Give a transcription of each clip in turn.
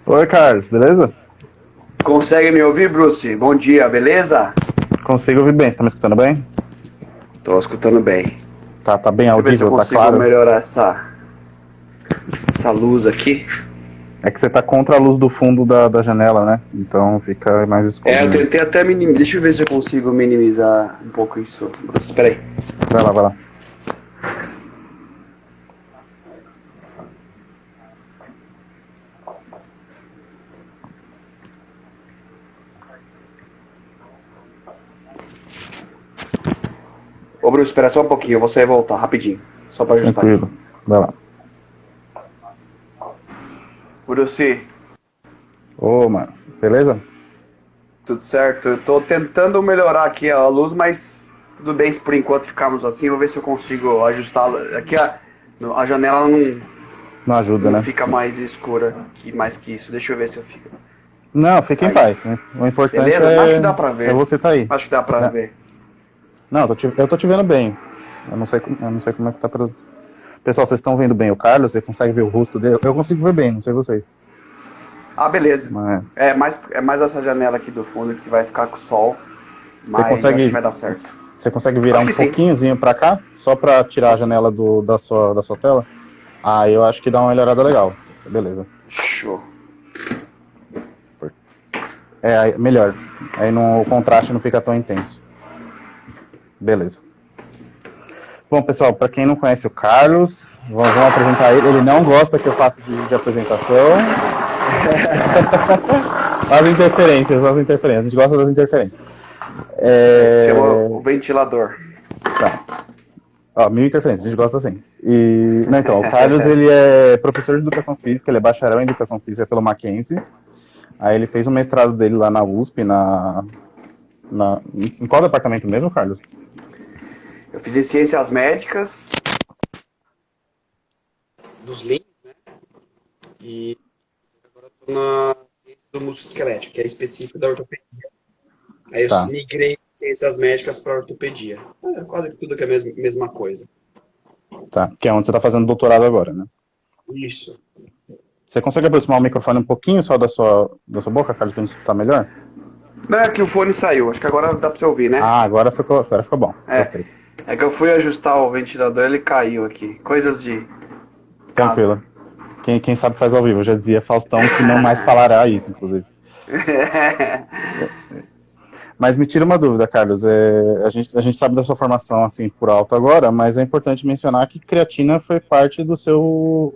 Oi, Carlos, beleza? Consegue me ouvir, Bruce? Bom dia, beleza? Consigo ouvir bem, você tá me escutando bem? Tô escutando bem. Deixa Tá bem eu ver se eu audível, tá consigo claro? melhorar essa luz aqui. É que você tá contra a luz do fundo da janela, né? Então fica mais Eu escurinho. tentei até minimizar. Deixa eu ver se eu consigo minimizar um pouco isso, Bruce. Espera aí. Vai lá, vai lá. Ô, Bruce, espera só um pouquinho. Eu vou sair e voltar rapidinho. Só pra ajustar aqui. Tranquilo. Vai lá. Bruce, Ô, mano, beleza? tudo certo? Eu tô tentando melhorar aqui a luz, mas tudo bem se por enquanto ficarmos assim. Vou ver se eu consigo ajustar. Aqui a janela Não ajuda, não né? fica mais escura mais que isso. Deixa eu ver se eu fico. Não, fica em Aí. paz, né? O importante Beleza? Acho que dá pra é ver. você tá aí. Acho que dá pra Né? ver. Não, eu tô te vendo bem. Eu não sei como é que tá pra... Pessoal, vocês estão vendo bem o Carlos? Você consegue ver o rosto dele? Eu consigo ver bem, não sei vocês. Ah, beleza. Mas É mais essa janela aqui do fundo que vai ficar com o sol. você Mas eu acho que consegue vai dar certo. Você consegue virar Acho um que sim. pouquinhozinho pra cá, só pra tirar a Consigo. janela da sua tela? Ah, eu acho que dá uma melhorada legal. Beleza. Show. Melhor. Aí o contraste não fica tão intenso. Beleza. Bom, pessoal, pra quem não conhece o Carlos, vamos apresentar ele. Ele não gosta que eu faça esse vídeo de apresentação. As interferências. A gente gosta das interferências. Se chama o ventilador. Tá. Ó, mil interferências, a gente gosta assim. Não, então, o Carlos, ele é professor de educação física, ele é bacharel em educação física pelo Mackenzie. Aí ele fez o mestrado dele lá na USP, em qual departamento mesmo, Carlos? Eu fiz em ciências médicas. Dos links, né? E agora eu tô na ciência do músculo esquelético, que é específico da ortopedia. Aí eu Tá, migrei de ciências médicas para ortopedia. Quase tudo que é a mesma coisa. tá. Que é onde você tá fazendo doutorado agora, né? Isso. Você consegue aproximar o microfone um pouquinho só da sua boca, Carlos, pra gente escutar melhor? Não é que o fone saiu. Acho que agora dá pra você ouvir, né? Ah, agora ficou bom. É. Gostei. É que eu fui ajustar o ventilador, ele caiu aqui. Coisas de casa. Tranquilo. Quem sabe faz ao vivo. Eu já dizia Faustão que não mais falará isso, inclusive. Mas me tira uma dúvida, Carlos. A gente sabe da sua formação assim por alto agora, mas é importante mencionar que creatina foi parte do seu.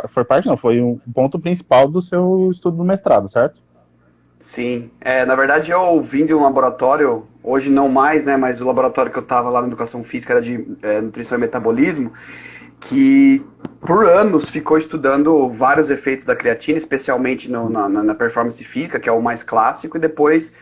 Foi parte, não, foi um ponto principal do seu estudo do mestrado, certo? Sim. Na verdade eu vim de um laboratório, hoje não mais, né? Mas o laboratório que eu estava lá na educação física era de nutrição e metabolismo, que por anos ficou estudando vários efeitos da creatina, especialmente na performance física, que é o mais clássico, e depois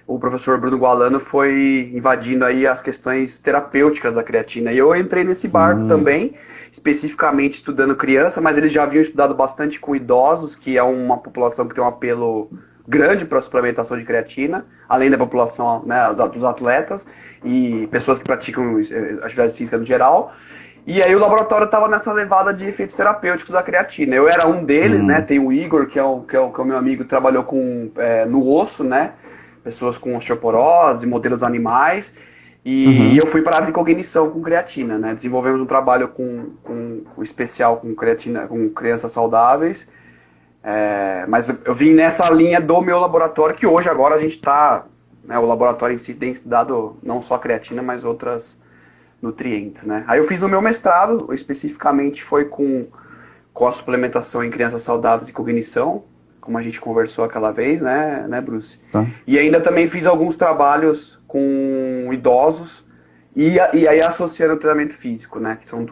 o professor Bruno Gualano foi invadindo aí as questões terapêuticas da creatina. E eu entrei nesse barco Hum, também, especificamente estudando criança, mas eles já haviam estudado bastante com idosos, que é uma população que tem um apelo grande para a suplementação de creatina, além da população, né, dos atletas e pessoas que praticam atividades físicas no geral. E aí o laboratório estava nessa levada de efeitos terapêuticos da creatina. Eu era um deles, né? hum, Tem o Igor, que é o meu amigo, trabalhou com no osso, né? Pessoas com osteoporose, modelos animais. E uhum. eu fui para a cognição com creatina, né? Desenvolvemos um trabalho com especial com creatina, com crianças saudáveis. Mas eu vim nessa linha do meu laboratório, que hoje agora a gente está, né, o laboratório em si tem estudado não só creatina, mas outras nutrientes, né? Aí eu fiz no meu mestrado, especificamente foi com a suplementação em crianças saudáveis e cognição, como a gente conversou aquela vez, né, Bruce? Tá. E ainda também fiz alguns trabalhos com idosos e aí associando o treinamento físico, né? Que são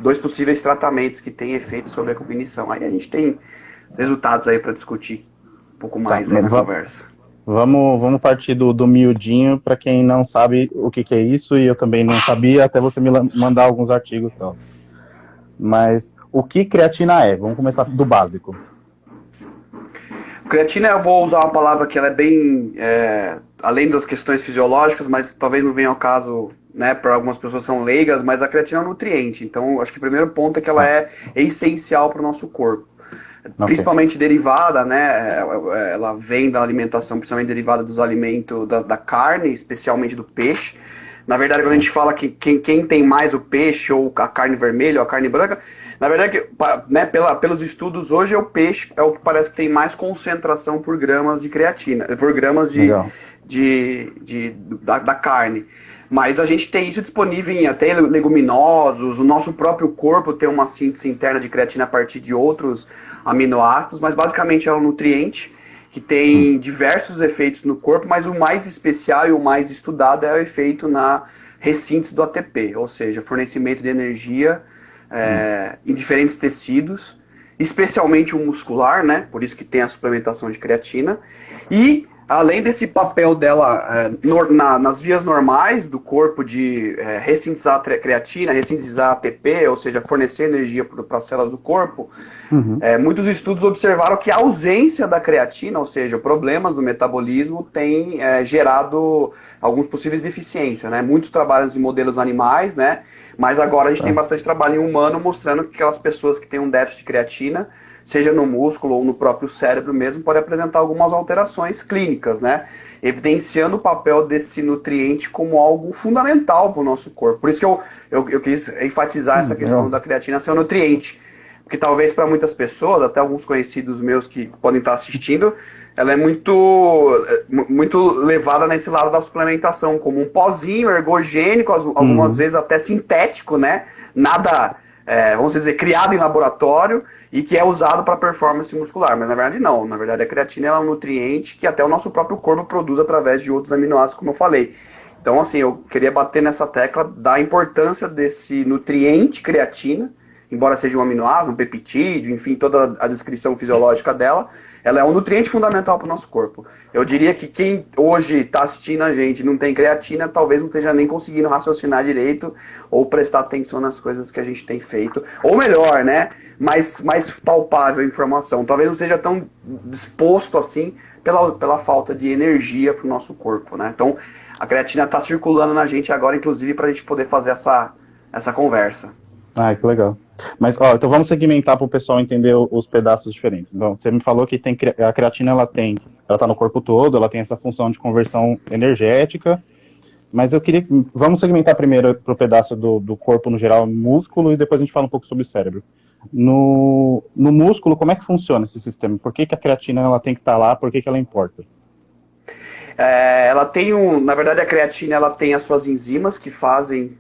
dois possíveis tratamentos que têm efeito sobre a cognição. Aí a gente tem resultados aí para discutir um pouco Tá. mais aí na conversa. Vamos partir do miudinho para quem não sabe o que é isso, e eu também não sabia até você me mandar alguns artigos e tal. Mas o que creatina é? Vamos começar do básico. Creatina, eu vou usar uma palavra que ela é bem, além das questões fisiológicas, mas talvez não venha ao caso, né, para algumas pessoas são leigas, mas a creatina é um nutriente. Então, acho que o primeiro ponto é que ela Tá. é essencial para o nosso corpo. principalmente derivada, né? Ela vem da alimentação, principalmente derivada dos alimentos da carne, especialmente do peixe. Na verdade, quando a gente fala que quem tem mais o peixe ou a carne vermelha ou a carne branca, na verdade, né, pelos estudos, hoje o peixe é o que parece que tem mais concentração por gramas de creatina, por gramas da carne. Mas a gente tem isso disponível em até leguminosos, o nosso próprio corpo tem uma síntese interna de creatina a partir de outros aminoácidos, mas basicamente é um nutriente que tem diversos efeitos no corpo, mas o mais especial e o mais estudado é o efeito na ressíntese do ATP, ou seja, fornecimento de energia em diferentes tecidos, especialmente o muscular, né? Por isso que tem a suplementação de creatina. E além desse papel dela nas vias normais do corpo de ressintetizar creatina, ressintetizar ATP, ou seja, fornecer energia para as células do corpo, muitos estudos observaram que a ausência da creatina, ou seja, problemas no metabolismo, tem gerado alguns possíveis deficiências, né? Muitos trabalhos em modelos animais, né? Mas agora a gente tem bastante trabalho em humano mostrando que aquelas pessoas que têm um déficit de creatina, seja no músculo ou no próprio cérebro mesmo, pode apresentar algumas alterações clínicas, né? Evidenciando o papel desse nutriente como algo fundamental para o nosso corpo. Por isso que eu quis enfatizar essa questão da creatina ser um nutriente. Porque talvez para muitas pessoas, até alguns conhecidos meus que podem estar assistindo, ela é muito levada nesse lado da suplementação, como um pozinho ergogênico, algumas vezes até sintético, né? Nada, vamos dizer, criado em laboratório, e que é usado para performance muscular, mas na verdade não. Na verdade a creatina é um nutriente que até o nosso próprio corpo produz através de outros aminoácidos, como eu falei. Então assim, eu queria bater nessa tecla da importância desse nutriente creatina, embora seja um aminoácido, um peptídeo, enfim, toda a descrição fisiológica dela, ela é um nutriente fundamental para o nosso corpo. Eu diria que quem hoje está assistindo a gente e não tem creatina, talvez não esteja nem conseguindo raciocinar direito ou prestar atenção nas coisas que a gente tem feito. Ou melhor, né? Mais palpável a informação. Talvez não esteja tão disposto assim pela falta de energia para o nosso corpo, né? Então, a creatina está circulando na gente agora, inclusive, para a gente poder fazer essa conversa. Ah, que legal. Mas, então vamos segmentar para o pessoal entender os pedaços diferentes. Então, você me falou que a creatina, ela está no corpo todo, ela tem essa função de conversão energética, mas vamos segmentar primeiro para o pedaço do corpo no geral, músculo, e depois a gente fala um pouco sobre o cérebro. No músculo, como é que funciona esse sistema? Por que a creatina ela tem que estar lá? Por que ela importa? Ela tem na verdade a creatina ela tem as suas enzimas que fazem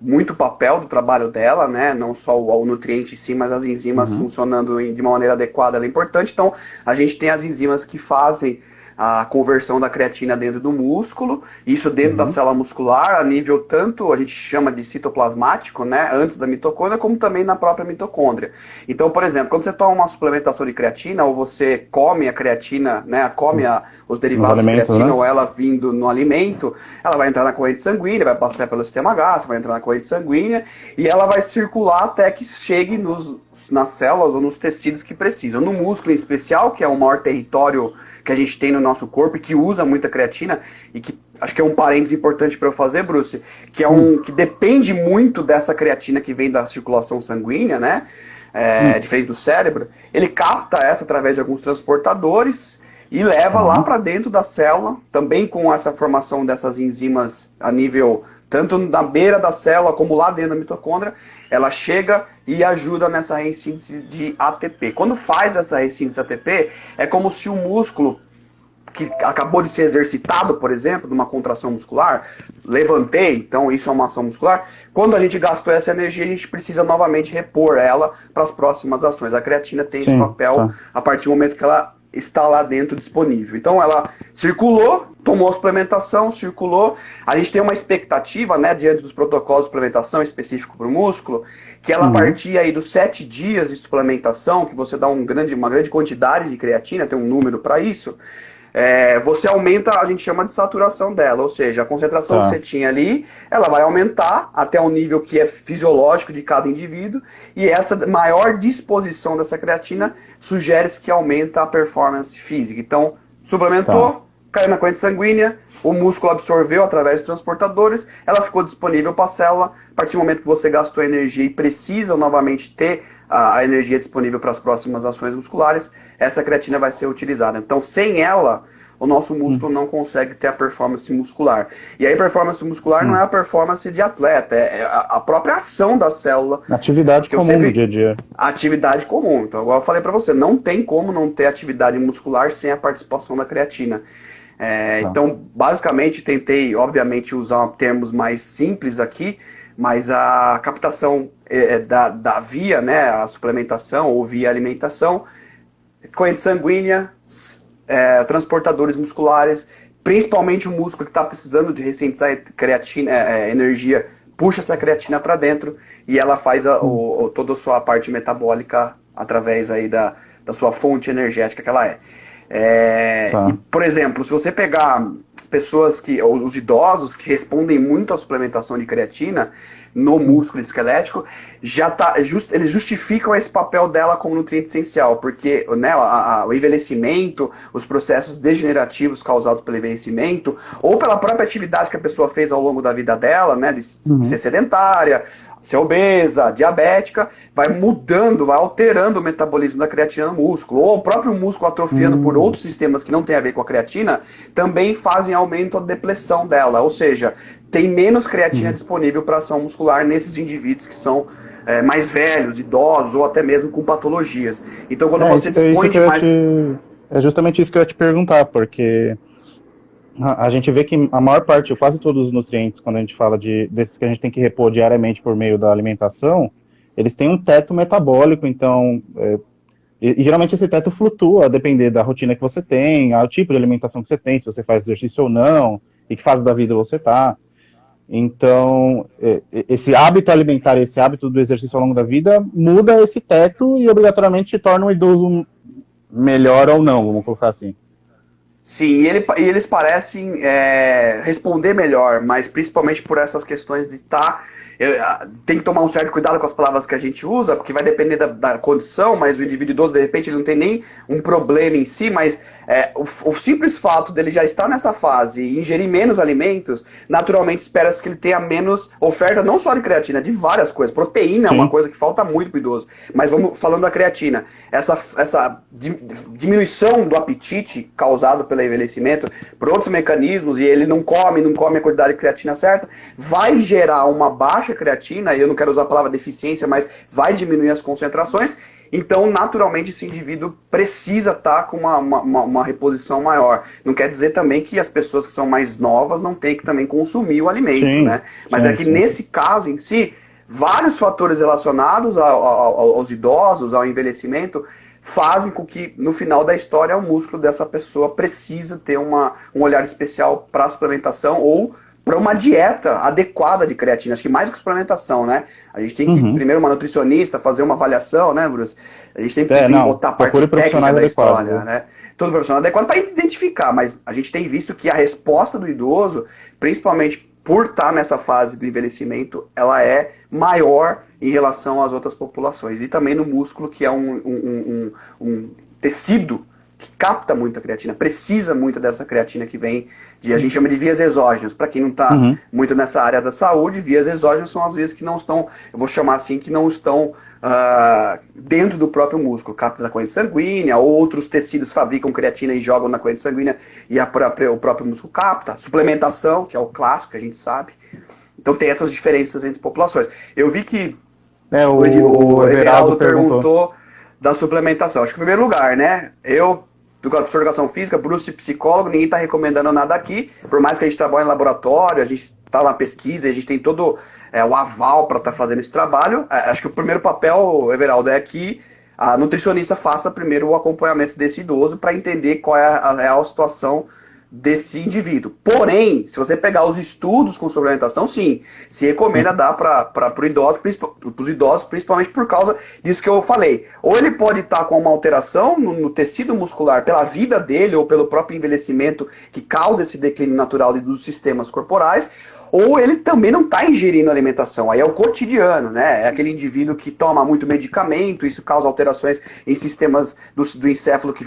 muito papel do trabalho dela, né? Não só o nutriente em si, mas as enzimas funcionando de uma maneira adequada, ela é importante. Então a gente tem as enzimas que fazem a conversão da creatina dentro do músculo, isso dentro da célula muscular, a nível tanto, a gente chama de citoplasmático, né, antes da mitocôndria, como também na própria mitocôndria. Então, por exemplo, quando você toma uma suplementação de creatina, ou você come a creatina, né, os derivados de creatina, né? Ou ela vindo no alimento, ela vai entrar na corrente sanguínea, vai passar pelo sistema gástrico, vai entrar na corrente sanguínea, e ela vai circular até que chegue nas células ou nos tecidos que precisam. No músculo em especial, que é o maior território que a gente tem no nosso corpo e que usa muita creatina, e que acho que é um parênteses importante para eu fazer, Bruce, que que depende muito dessa creatina que vem da circulação sanguínea, né? Diferente do cérebro, ele capta essa através de alguns transportadores e leva lá para dentro da célula, também com essa formação dessas enzimas a nível tanto na beira da célula como lá dentro da mitocôndria, ela chega e ajuda nessa ressíntese de ATP. Quando faz essa ressíntese de ATP, é como se o músculo que acabou de ser exercitado, por exemplo, numa contração muscular, levantei, então isso é uma ação muscular, quando a gente gastou essa energia, a gente precisa novamente repor ela para as próximas ações. A creatina tem esse papel a partir do momento que ela está lá dentro disponível. Então ela circulou, tomou a suplementação, circulou. A gente tem uma expectativa, né, diante dos protocolos de suplementação específico para o músculo, que ela a partir aí dos 7 dias de suplementação, que você dá uma grande quantidade de creatina, tem um número para isso, você aumenta, a gente chama de saturação dela, ou seja, a concentração que você tinha ali, ela vai aumentar até o nível que é fisiológico de cada indivíduo, e essa maior disposição dessa creatina sugere-se que aumenta a performance física. Então, suplementou, caiu na corrente sanguínea, o músculo absorveu através dos transportadores, ela ficou disponível para a célula. A partir do momento que você gastou energia e precisa novamente ter a energia disponível para as próximas ações musculares, essa creatina vai ser utilizada. Então, sem ela, o nosso músculo não consegue ter a performance muscular. E aí, performance muscular não é a performance de atleta, é a própria ação da célula. Atividade comum no dia a dia. Atividade comum. Então, agora eu falei para você, não tem como não ter atividade muscular sem a participação da creatina. Então, basicamente, tentei, obviamente, usar termos mais simples aqui, mas a captação da via, né, a suplementação ou via alimentação, corrente sanguínea, transportadores musculares, principalmente o músculo que está precisando de ressintetizar creatina, energia, puxa essa creatina para dentro e ela faz toda a sua parte metabólica através aí da sua fonte energética que ela é. E, por exemplo, se você pegar pessoas os idosos que respondem muito à suplementação de creatina no músculo esquelético, eles justificam esse papel dela como nutriente essencial, porque, né, o envelhecimento, os processos degenerativos causados pelo envelhecimento, ou pela própria atividade que a pessoa fez ao longo da vida dela, né, de ser sedentária, ser obesa, diabética, vai mudando, vai alterando o metabolismo da creatina no músculo, ou o próprio músculo atrofiando por outros sistemas que não tem a ver com a creatina, também fazem aumento da depressão dela, ou seja, tem menos creatina disponível para ação muscular nesses indivíduos que são mais velhos, idosos, ou até mesmo com patologias. Então, quando você dispõe de mais... É justamente isso que eu ia te perguntar, porque a gente vê que a maior parte, ou quase todos os nutrientes, quando a gente fala desses que a gente tem que repor diariamente por meio da alimentação, eles têm um teto metabólico, então, e geralmente esse teto flutua, a depender da rotina que você tem, ao tipo de alimentação que você tem, se você faz exercício ou não, e que fase da vida você está. Então, esse hábito alimentar, esse hábito do exercício ao longo da vida, muda esse teto e obrigatoriamente te torna um idoso melhor ou não, vamos colocar assim. Sim, e eles parecem responder melhor, mas principalmente por essas questões de tem que tomar um certo cuidado com as palavras que a gente usa, porque vai depender da condição, mas o indivíduo idoso, de repente, ele não tem nem um problema em si, mas o simples fato dele já estar nessa fase e ingerir menos alimentos, naturalmente espera-se que ele tenha menos oferta, não só de creatina, de várias coisas. Proteína é uma coisa que falta muito para o idoso. Mas vamos falando da creatina. Essa diminuição do apetite causado pelo envelhecimento, por outros mecanismos, e ele não come a quantidade de creatina certa, vai gerar uma baixa creatina, e eu não quero usar a palavra deficiência, mas vai diminuir as concentrações. Então, naturalmente, esse indivíduo precisa estar com uma reposição maior. Não quer dizer também que as pessoas que são mais novas não têm que também consumir o alimento, né? Mas é que nesse caso em si, vários fatores relacionados aos idosos, ao envelhecimento, fazem com que, no final da história, o músculo dessa pessoa precisa ter um olhar especial para a suplementação ou para uma dieta adequada de creatina. Acho que mais do que suplementação, né? A gente tem que, primeiro, uma nutricionista, fazer uma avaliação, né, Bruce? A gente tem que botar a parte técnica da história, né? Todo profissional adequado para identificar, mas a gente tem visto que a resposta do idoso, principalmente por estar nessa fase do envelhecimento, ela é maior em relação às outras populações. E também no músculo, que é um tecido que capta muita creatina, precisa muito dessa creatina que vem a gente chama de vias exógenas. Para quem não está muito nessa área da saúde, vias exógenas são as vias que não estão, eu vou chamar assim, que não estão dentro do próprio músculo, capta da corrente sanguínea, outros tecidos fabricam creatina e jogam na corrente sanguínea e o próprio músculo capta. Suplementação, que é o clássico, que a gente sabe. Então tem essas diferenças entre populações. Eu vi que o Everaldo perguntou da suplementação. Acho que em primeiro lugar, né, eu, professor de educação física, Bruce, psicólogo, ninguém está recomendando nada aqui, por mais que a gente trabalhe em laboratório, a gente está na pesquisa, a gente tem todo o aval para estar fazendo esse trabalho. Acho que o primeiro papel, Everaldo, é que a nutricionista faça primeiro o acompanhamento desse idoso para entender qual é a real situação desse indivíduo. Porém, se você pegar os estudos com suplementação, sim, se recomenda dar para os idosos, principalmente por causa disso que eu falei. Ou ele pode estar com uma alteração no tecido muscular pela vida dele ou pelo próprio envelhecimento que causa esse declínio natural dos sistemas corporais, ou ele também não está ingerindo alimentação. Aí é o cotidiano, né? É aquele indivíduo que toma muito medicamento, isso causa alterações em sistemas do encéfalo que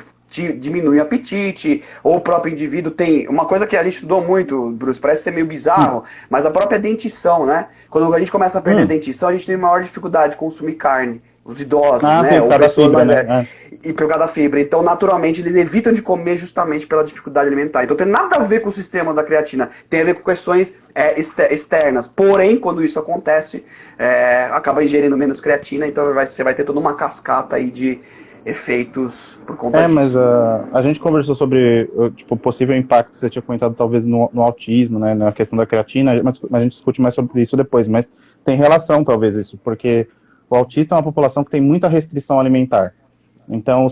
diminui o apetite, ou o próprio indivíduo tem... Uma coisa que a gente estudou muito, Bruce, parece ser meio bizarro, mas a própria dentição, né? Quando a gente começa a perder dentição, a gente tem maior dificuldade de consumir carne. os idosos, Ah, né? sim, por Ou causa da pessoas fibra, mais velhas. né? E por causa da fibra. Então, naturalmente, eles evitam de comer justamente pela dificuldade alimentar. Então, tem nada a ver com o sistema da creatina. Tem a ver com questões externas. Porém, quando isso acontece, acaba ingerindo menos creatina. Então, você vai ter toda uma cascata aí de efeitos por conta Mas disso. a gente conversou sobre tipo, o possível impacto que você tinha comentado, talvez, no autismo, né, na questão da creatina, mas a gente discute mais sobre isso depois, mas tem relação, talvez, isso, porque o autista é uma população que tem muita restrição alimentar. Então,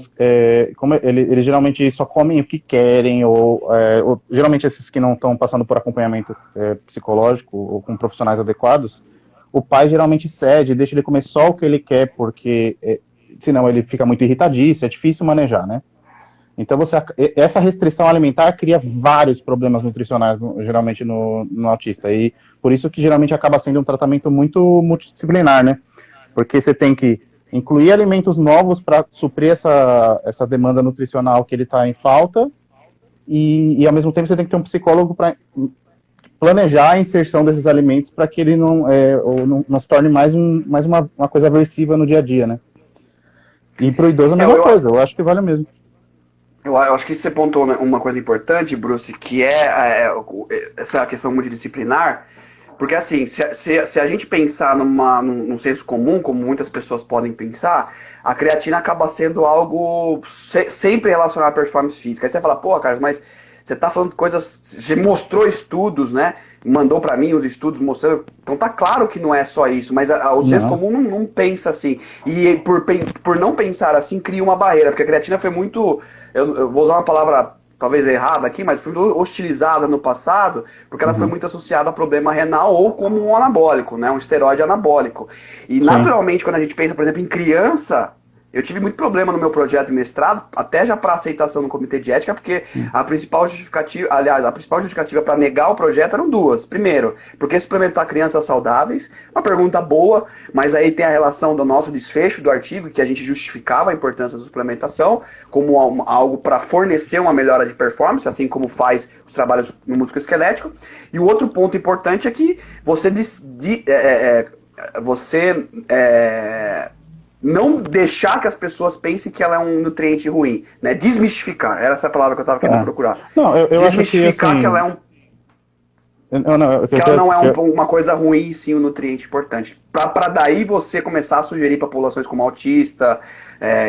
como eles geralmente só comem o que querem, ou geralmente esses que não estão passando por acompanhamento psicológico ou com profissionais adequados, o pai geralmente cede, deixa ele comer só o que ele quer, porque senão ele fica muito irritadiço, é difícil manejar, né? Então, essa restrição alimentar cria vários problemas nutricionais, geralmente, no autista. E por isso que geralmente acaba sendo um tratamento muito multidisciplinar, né? Porque você tem que incluir alimentos novos para suprir essa demanda nutricional que ele está em falta e, ao mesmo tempo, você tem que ter um psicólogo para planejar a inserção desses alimentos para que ele não se torne mais uma coisa aversiva no dia a dia, né? E para o idoso a mesma coisa, eu acho que vale mesmo. Eu acho que você pontuou uma coisa importante, Bruce, que é essa questão multidisciplinar, porque assim, se a gente pensar num senso comum, como muitas pessoas podem pensar, a creatina acaba sendo algo sempre relacionado à performance física. Aí você fala, pô, Carlos, mas você tá falando de coisas, você mostrou estudos, né? Mandou para mim os estudos mostrando. Então tá claro que não é só isso, mas o senso comum não pensa assim. E por não pensar assim, cria uma barreira, porque a creatina foi muito. Eu vou usar uma palavra talvez errada aqui, mas foi hostilizada no passado, porque ela foi muito associada a problema renal ou como um anabólico, né? Um esteroide anabólico. E naturalmente, quando a gente pensa, por exemplo, em criança. Eu tive muito problema no meu projeto de mestrado, até já para aceitação no comitê de ética, porque a principal justificativa para negar o projeto eram duas. Primeiro, porque suplementar crianças saudáveis, uma pergunta boa, mas aí tem a relação do nosso desfecho do artigo, que a gente justificava a importância da suplementação como algo para fornecer uma melhora de performance, assim como faz os trabalhos no músculo esquelético. E o outro ponto importante é que você não deixar que as pessoas pensem que ela é um nutriente ruim, né? Desmistificar, era essa a palavra que eu estava querendo procurar. Não, eu acho que, assim, que ela é ela não é uma coisa ruim, sim, um nutriente importante. Para daí você começar a sugerir para populações como autista,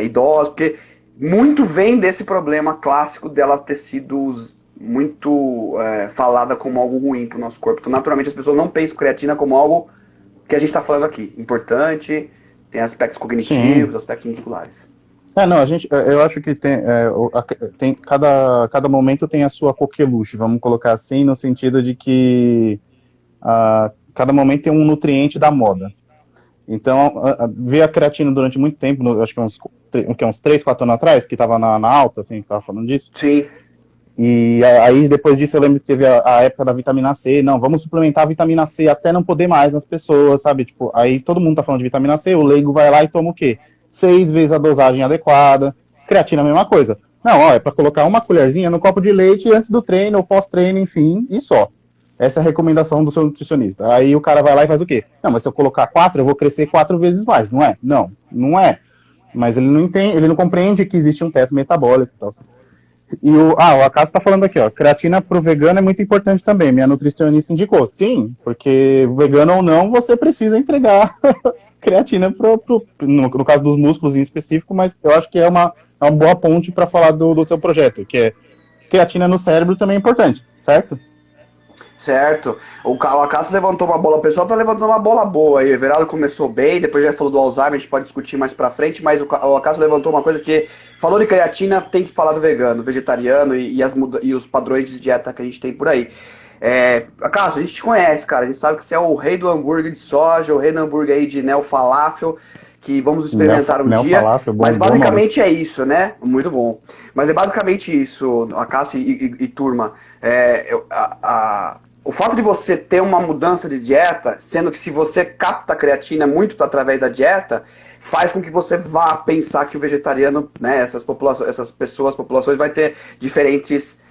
idosos, porque muito vem desse problema clássico dela ter sido muito falada como algo ruim para o nosso corpo. Então, naturalmente, as pessoas não pensam creatina como algo que a gente está falando aqui, importante. Tem aspectos cognitivos, aspectos musculares. Eu acho que tem cada momento tem a sua coqueluche, vamos colocar assim, no sentido de que cada momento tem um nutriente da moda. Então, ver a creatina durante muito tempo, acho que uns 3, 4 anos atrás, que estava na alta, assim, que estava falando disso. Sim. E aí, depois disso, eu lembro que teve a época da vitamina C. Não, vamos suplementar a vitamina C até não poder mais nas pessoas, sabe? Tipo, aí todo mundo tá falando de vitamina C, o leigo vai lá e toma o quê? 6 vezes a dosagem adequada. Creatina, a mesma coisa. Não, é para colocar uma colherzinha no copo de leite antes do treino ou pós-treino, enfim, e só. Essa é a recomendação do seu nutricionista. Aí o cara vai lá e faz o quê? Não, mas se eu colocar 4, eu vou crescer 4 vezes mais, não é? Não é. Mas ele não entende, ele não compreende que existe um teto metabólico e tal. E o Acaso está falando aqui, ó, creatina para o vegano é muito importante também, minha nutricionista indicou. Sim, porque vegano ou não, você precisa entregar creatina no caso dos músculos em específico, mas eu acho que é uma boa ponte para falar do seu projeto, que é creatina no cérebro também é importante, certo? Certo. O Acaso levantou uma bola, o pessoal tá levantando uma bola boa aí. O Everaldo começou bem, depois já falou do Alzheimer, a gente pode discutir mais pra frente, mas o Acaso levantou uma coisa que falou de creatina, tem que falar do vegano, vegetariano e os padrões de dieta que a gente tem por aí. Acaso, a gente te conhece, cara, a gente sabe que você é o rei do hambúrguer de soja, o rei do hambúrguer aí de neo-falafel, que vamos experimentar um dia, mas basicamente é isso, né? Muito bom. Mas é basicamente isso, Acaso e turma. O fato de você ter uma mudança de dieta, sendo que se você capta a creatina muito através da dieta, faz com que você vá pensar que o vegetariano, né, populações vai ter diferentes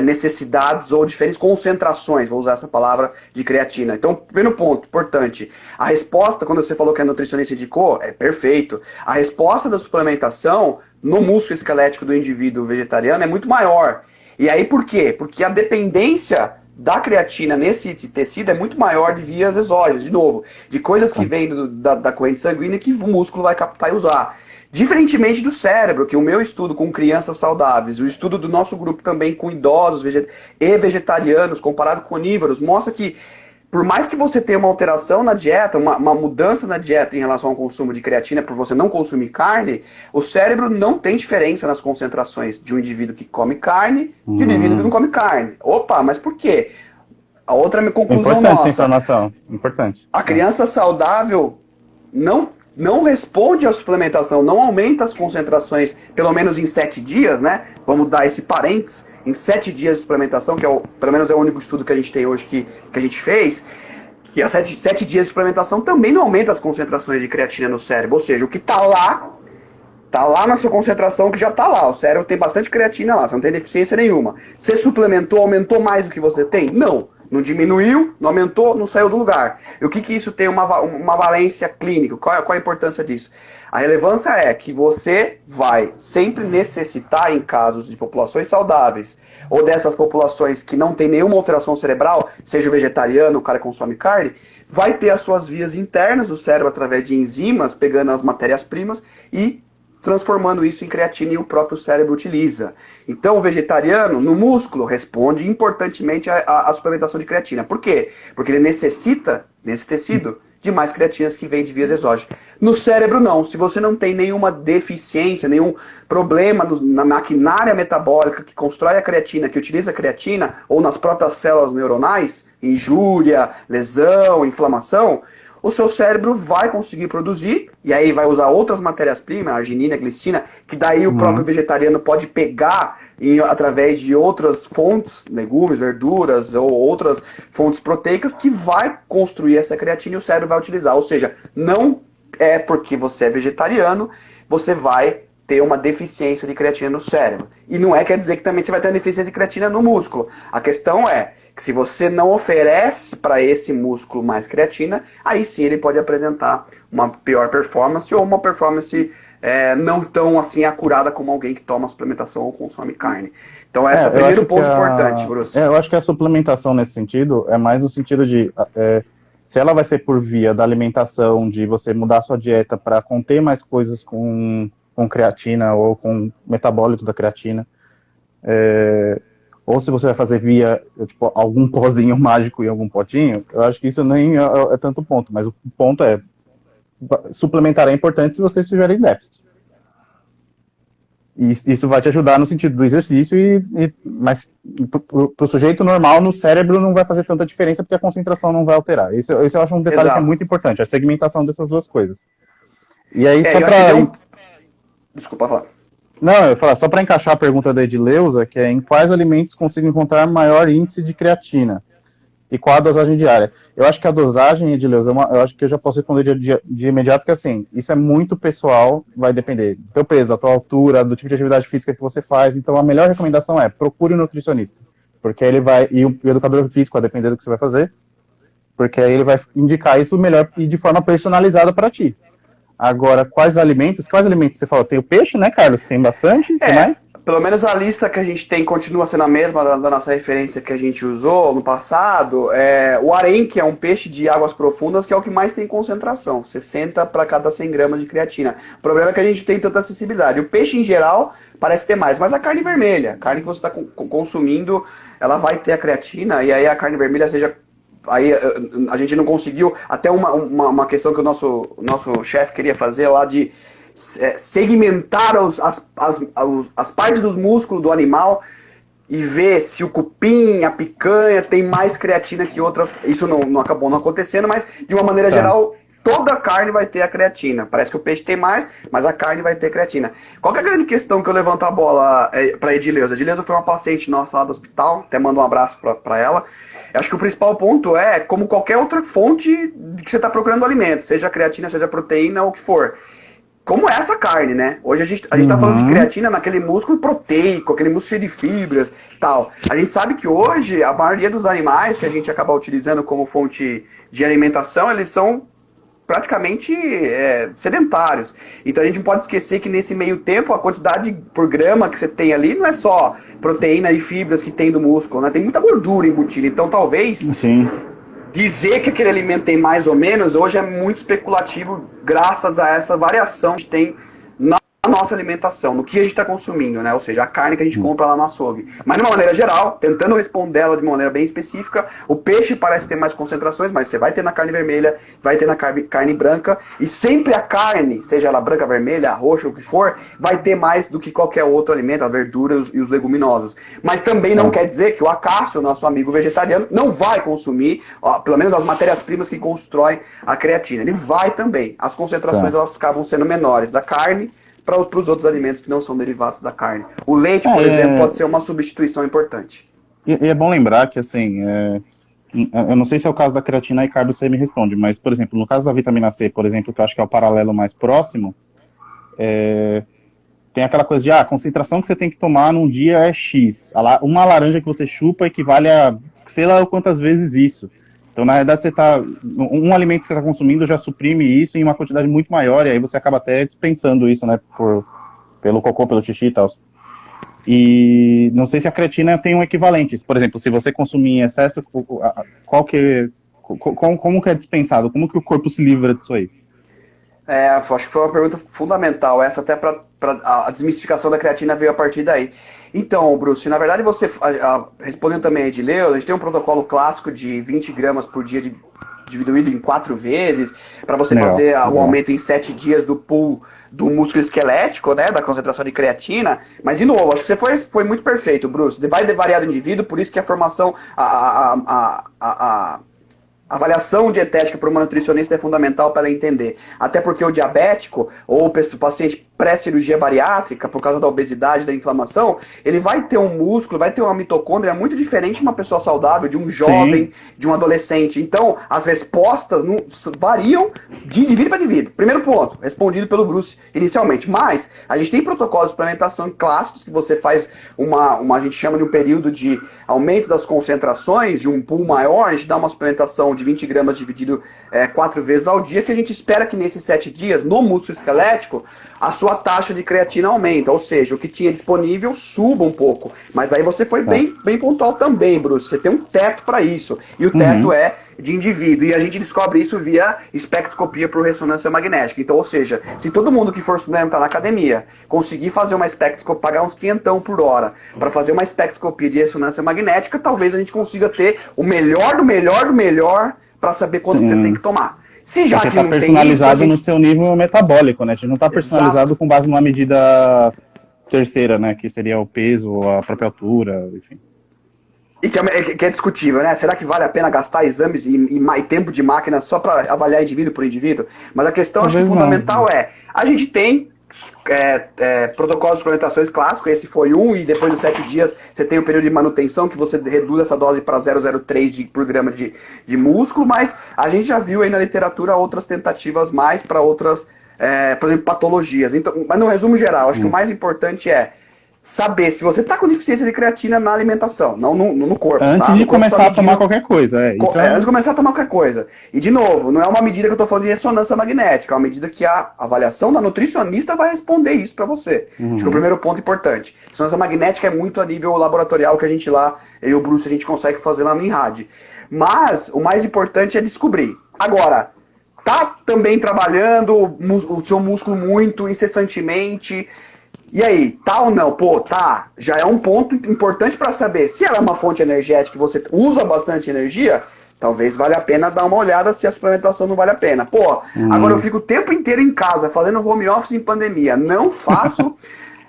necessidades ou diferentes concentrações, vou usar essa palavra, de creatina. Então, primeiro ponto, importante, a resposta, quando você falou que a nutricionista indicou, é perfeito. A resposta da suplementação no músculo esquelético do indivíduo vegetariano é muito maior. E aí por quê? Porque a dependência da creatina nesse tecido é muito maior de vias exógenas, de novo, de coisas que vêm da corrente sanguínea que o músculo vai captar e usar. Diferentemente do cérebro, que o meu estudo com crianças saudáveis, o estudo do nosso grupo também com idosos e vegetarianos, comparado com onívoros, mostra que por mais que você tenha uma alteração na dieta, uma mudança na dieta em relação ao consumo de creatina, por você não consumir carne, o cérebro não tem diferença nas concentrações de um indivíduo que come carne e de um indivíduo que não come carne. Opa, mas por quê? A outra conclusão importante nossa. Essa informação, importante. A criança saudável não responde à suplementação, não aumenta as concentrações, pelo menos em 7 dias, né? Vamos dar esse parênteses, em 7 dias de suplementação, que pelo menos é o único estudo que a gente tem hoje que a gente fez, que a 7 dias de suplementação também não aumenta as concentrações de creatina no cérebro. Ou seja, o que está lá na sua concentração que já está lá. O cérebro tem bastante creatina lá, você não tem deficiência nenhuma. Você suplementou, aumentou mais do que você tem? Não. Não diminuiu, não aumentou, não saiu do lugar. E o que isso tem uma valência clínica? Qual a importância disso? A relevância é que você vai sempre necessitar, em casos de populações saudáveis, ou dessas populações que não tem nenhuma alteração cerebral, seja vegetariano, o cara consome carne, vai ter as suas vias internas do cérebro através de enzimas, pegando as matérias-primas e transformando isso em creatina, e o próprio cérebro utiliza. Então, o vegetariano, no músculo, responde importantemente à suplementação de creatina. Por quê? Porque ele necessita, nesse tecido, de mais creatinas que vêm de vias exógenas. No cérebro, não. Se você não tem nenhuma deficiência, nenhum problema na maquinária metabólica que constrói a creatina, que utiliza a creatina, ou nas próprias células neuronais, injúria, lesão, inflamação, o seu cérebro vai conseguir produzir, e aí vai usar outras matérias-primas, arginina, glicina, que daí o próprio vegetariano pode pegar através de outras fontes, legumes, verduras ou outras fontes proteicas, que vai construir essa creatina e o cérebro vai utilizar. Ou seja, não é porque você é vegetariano, você vai ter uma deficiência de creatina no cérebro. E não quer dizer que também você vai ter uma deficiência de creatina no músculo. A questão é que se você não oferece para esse músculo mais creatina, aí sim ele pode apresentar uma pior performance ou uma performance não tão assim acurada como alguém que toma suplementação ou consome carne. Então esse é o primeiro ponto importante, Bruce. Eu acho que a suplementação nesse sentido é mais no sentido de se ela vai ser por via da alimentação, de você mudar a sua dieta para conter mais coisas com creatina ou com metabólito da creatina, ou se você vai fazer via tipo, algum pozinho mágico em algum potinho, eu acho que isso nem é tanto ponto, mas o ponto é suplementar é importante se você estiver em déficit. E isso vai te ajudar no sentido do exercício, mas para o sujeito normal, no cérebro não vai fazer tanta diferença porque a concentração não vai alterar. Isso eu acho um detalhe que é muito importante, a segmentação dessas duas coisas. E aí, só para... Desculpa falar. Não, eu ia falar, só para encaixar a pergunta da Edileuza, que é em quais alimentos consigo encontrar maior índice de creatina? E qual a dosagem diária? Eu acho que a dosagem, Edileuza, eu acho que eu já posso responder de imediato, que assim, isso é muito pessoal, vai depender do teu peso, da tua altura, do tipo de atividade física que você faz. Então a melhor recomendação é procure um nutricionista, porque aí ele vai, e o educador físico, a depender do que você vai fazer, porque aí ele vai indicar isso melhor e de forma personalizada para ti. Agora, quais alimentos você falou? Tem o peixe, né, Carlos? Tem bastante? Tem mais? Pelo menos a lista que a gente tem continua sendo a mesma da nossa referência que a gente usou no passado. O harém, que é um peixe de águas profundas, que é o que mais tem concentração, 60 para cada 100 gramas de creatina. O problema é que a gente tem tanta acessibilidade. O peixe, em geral, parece ter mais, mas a carne vermelha, a carne que você está consumindo, ela vai ter a creatina, e aí a carne vermelha seja... Aí a gente não conseguiu, até uma questão que o nosso chefe queria fazer lá de segmentar as partes dos músculos do animal e ver se o cupim, a picanha tem mais creatina que outras. Isso não acabou não acontecendo, mas de uma maneira geral, toda a carne vai ter a creatina. Parece que o peixe tem mais, mas a carne vai ter creatina. Qual que é a grande questão que eu levanto a bola para a Edileuza? A Edileuza foi uma paciente nossa lá do hospital, até mando um abraço para ela. Eu acho que o principal ponto é, como qualquer outra fonte de que você está procurando alimento, seja creatina, seja proteína ou o que for. como é essa carne, né? Hoje a gente tá falando de creatina naquele músculo proteico, aquele músculo cheio de fibras e tal. A gente sabe que hoje a maioria dos animais que a gente acaba utilizando como fonte de alimentação, eles são praticamente sedentários. Então a gente não pode esquecer que nesse meio tempo a quantidade por grama que você tem ali não é só proteína e fibras que tem do músculo, né? Tem muita gordura embutida. Então talvez Sim. dizer que aquele alimento tem mais ou menos hoje é muito especulativo graças a essa variação que tem na nossa alimentação, no que a gente está consumindo, né? Ou seja, a carne que a gente compra lá no açougue. Mas de uma maneira geral, tentando responder ela de uma maneira bem específica, o peixe parece ter mais concentrações, mas você vai ter na carne vermelha, vai ter na carne branca, e sempre a carne, seja ela branca, vermelha, roxa, o que for, vai ter mais do que qualquer outro alimento, a verdura e os leguminosos. Mas também não quer dizer que o Acácio, nosso amigo vegetariano, não vai consumir, pelo menos as matérias-primas que constroem a creatina. Ele vai também. As concentrações elas acabam sendo menores da carne para os outros alimentos que não são derivados da carne. O leite, por exemplo, pode ser uma substituição importante. E é bom lembrar que, assim, eu não sei se é o caso da creatina e carbo, você me responde, mas, por exemplo, no caso da vitamina C, por exemplo, que eu acho que é o paralelo mais próximo, tem aquela coisa de, a concentração que você tem que tomar num dia é X. Uma laranja que você chupa equivale a sei lá quantas vezes isso. Então, na verdade, um alimento que você está consumindo já suprime isso em uma quantidade muito maior, e aí você acaba até dispensando isso, né, pelo cocô, pelo xixi e tal. E não sei se a creatina tem um equivalente. Por exemplo, se você consumir em excesso, como que é dispensado? Como que o corpo se livra disso aí? Acho que foi uma pergunta fundamental, essa até para a desmistificação da creatina veio a partir daí. Então, Bruce, na verdade você, respondendo também a Edileu, a gente tem um protocolo clássico de 20 gramas por dia dividido em 4 vezes, para você fazer o aumento em 7 dias do pool do músculo esquelético, né, da concentração de creatina. Mas, de novo, acho que você foi muito perfeito, Bruce. Vai variar do indivíduo, por isso que a formação, a avaliação dietética por uma nutricionista é fundamental para ela entender. Até porque o diabético, ou o paciente pré-cirurgia bariátrica, por causa da obesidade, da inflamação, ele vai ter um músculo, vai ter uma mitocôndria muito diferente de uma pessoa saudável, de um jovem, de um adolescente. Então, as respostas variam de indivíduo para indivíduo. Primeiro ponto, respondido pelo Bruce inicialmente. Mas, a gente tem protocolos de suplementação clássicos que você faz a gente chama de um período de aumento das concentrações, de um pool maior, a gente dá uma suplementação de 20 gramas dividido 4 vezes ao dia, que a gente espera que nesses 7 dias, no músculo esquelético, a sua taxa de creatina aumenta, ou seja, o que tinha disponível suba um pouco. Mas aí você foi bem pontual também, Bruce. Você tem um teto para isso. E o teto é de indivíduo. E a gente descobre isso via espectroscopia por ressonância magnética. Então, ou seja, se todo mundo que for suplementar na academia conseguir fazer uma espectroscopia, pagar uns quinhentão por hora para fazer uma espectroscopia de ressonância magnética, talvez a gente consiga ter o melhor do melhor do melhor para saber quanto que você tem que tomar. Se já porque que tá não personalizado tem isso, no seu nível metabólico, né? A gente não tá personalizado com base numa medida terceira, né? Que seria o peso, a própria altura, enfim. E que é discutível, né? Será que vale a pena gastar exames e tempo de máquina só para avaliar indivíduo por indivíduo? Mas a questão, acho que fundamental a gente tem protocolos de suplementações clássicos, esse foi um, e depois dos 7 dias você tem o período de manutenção, que você reduz essa dose para 0,03 por grama de músculo, mas a gente já viu aí na literatura outras tentativas mais para outras, por exemplo, patologias. Então, mas no resumo geral, acho que o mais importante é saber se você está com deficiência de creatina na alimentação, não no corpo. Antes de começar a tomar qualquer coisa. Antes de começar a tomar qualquer coisa. E, de novo, não é uma medida que eu estou falando de ressonância magnética, é uma medida que a avaliação da nutricionista vai responder isso para você. Acho que é o primeiro ponto importante. Ressonância magnética é muito a nível laboratorial que a gente lá, eu e o Bruce, a gente consegue fazer lá no INRAD. Mas o mais importante é descobrir. Agora, tá também trabalhando o seu músculo muito incessantemente. E aí, tá ou não? Pô, tá. Já é um ponto importante para saber se ela é uma fonte energética e você usa bastante energia, talvez valha a pena dar uma olhada se a suplementação não vale a pena. Pô, agora eu fico o tempo inteiro em casa, fazendo home office em pandemia. Não faço.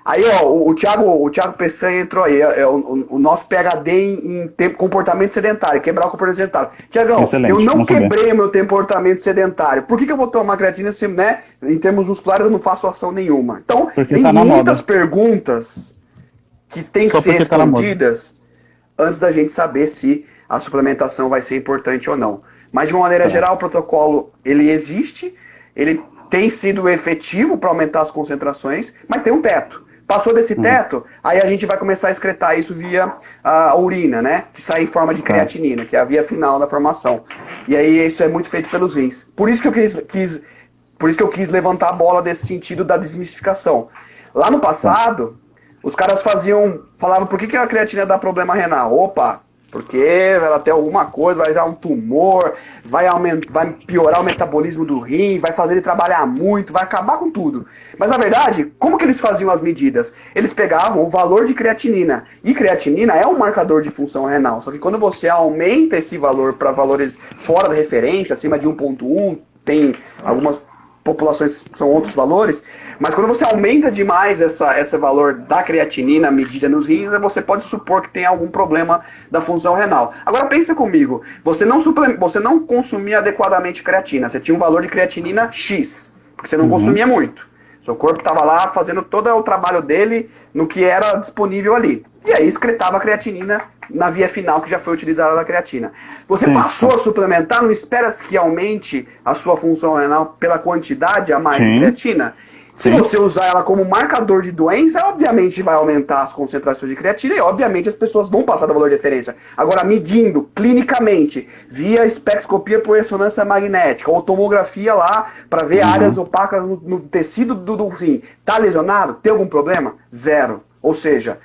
Aí, ó, o Thiago Peçanha entrou aí, o nosso PhD em comportamento sedentário, quebrar o comportamento sedentário. Tiagão, eu não quebrei meu comportamento sedentário. Por que eu vou tomar creatina se, né, em termos musculares eu não faço ação nenhuma? Então, tem muitas perguntas que tem que ser respondidas antes da gente saber se a suplementação vai ser importante ou não. Mas, de uma maneira geral, o protocolo, ele existe, ele tem sido efetivo para aumentar as concentrações, mas tem um teto. Passou desse teto, aí a gente vai começar a excretar isso via a urina, né? Que sai em forma de creatinina, que é a via final da formação. E aí isso é muito feito pelos rins. Por isso que eu quis levantar a bola desse sentido da desmistificação. Lá no passado, os caras falavam por que a creatina dá problema renal? Opa, porque ela tem alguma coisa, vai dar um tumor, vai piorar o metabolismo do rim, vai fazer ele trabalhar muito, vai acabar com tudo. Mas na verdade, como que eles faziam as medidas? Eles pegavam o valor de creatinina, e creatinina é um marcador de função renal, só que quando você aumenta esse valor para valores fora da referência, acima de 1,1, tem algumas populações que são outros valores, mas quando você aumenta demais esse valor da creatinina medida nos rins, você pode supor que tem algum problema da função renal. Agora pensa comigo, você não consumia adequadamente creatina, você tinha um valor de creatinina X, porque você não consumia muito. Seu corpo estava lá fazendo todo o trabalho dele no que era disponível ali. E aí excretava a creatinina na via final que já foi utilizada da creatina. Você passou a suplementar, não espera que aumente a sua função renal pela quantidade a mais de creatina? Se você usar ela como marcador de doença, obviamente vai aumentar as concentrações de creatina e obviamente as pessoas vão passar do valor de referência. Agora, medindo clinicamente, via espectroscopia por ressonância magnética, ou tomografia lá, para ver áreas opacas no tecido do rim, tá lesionado? Tem algum problema? Zero. Ou seja,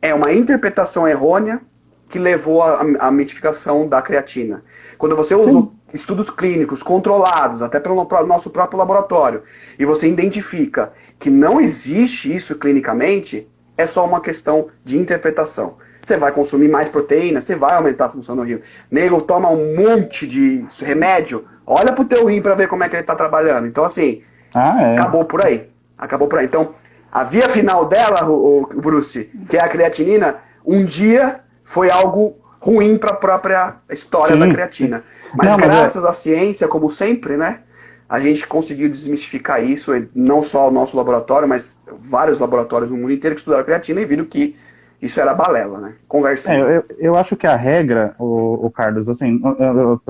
é uma interpretação errônea que levou à mitificação da creatina. Quando você usa estudos clínicos controlados, até pelo nosso próprio laboratório, e você identifica que não existe isso clinicamente, é só uma questão de interpretação. Você vai consumir mais proteína, você vai aumentar a função do rim. Nego toma um monte de remédio, olha pro teu rim para ver como é que ele está trabalhando. Então, assim, acabou por aí. Acabou por aí. Então, a via final dela, o Bruce, que é a creatinina, um dia foi algo ruim para a própria história da creatina. Mas graças à ciência, como sempre, né, a gente conseguiu desmistificar isso, não só o nosso laboratório, mas vários laboratórios no mundo inteiro que estudaram a creatina e viram que isso era balela, né? Conversinha. Eu acho que a regra, o Carlos, assim,